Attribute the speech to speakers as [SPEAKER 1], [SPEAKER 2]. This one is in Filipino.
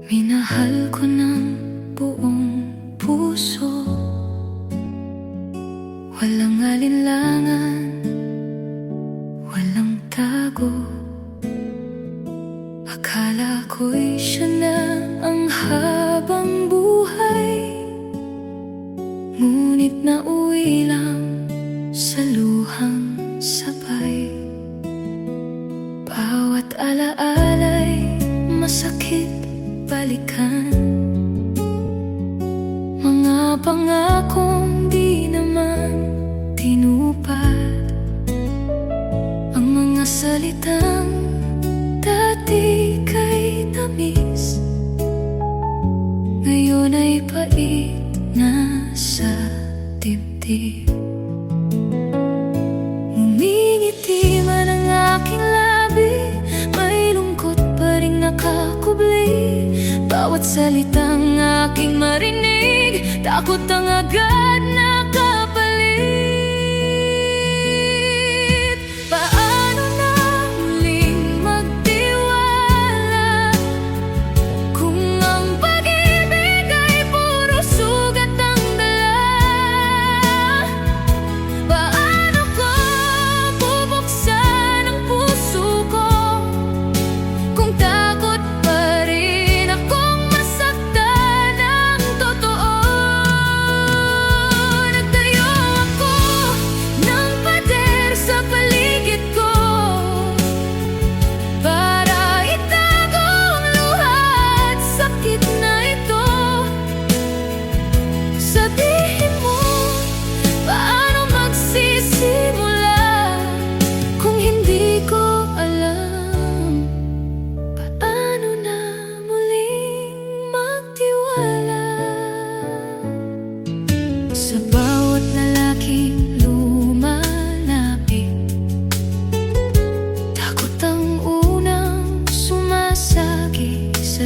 [SPEAKER 1] Minahal ko ng buong puso, walang alinlangan, walang tago. Akala ko'y siya na ang habang buhay, ngunit nauwi lang sa luhang sabay. Bawat alaala'y masakit balikan, mga pangakong di naman tinupad, ang mga salitang dati kay tamis, ngayon ay pait na sa dibdib. Ngumingiti man ang aking labi, may lungkot pa rin nakakubli. Bawat salitang aking marinig, takot ang agad nakapalit. Paano na muling magtiwala kung ang pag-ibig ay puro sugat ang dala? Paano ko bubuksan ang puso ko kung takot pa rin akong masaktan ng totoo? Nagtayo ako ng pader sa paligid ko para itago ang luha at sakit na ito. Sabihin mo, paano magsisimula kung hindi ko alam? Paano na muling magtiwala sa bawat lalaking lumalapit? Takot ang unang sumasagi sa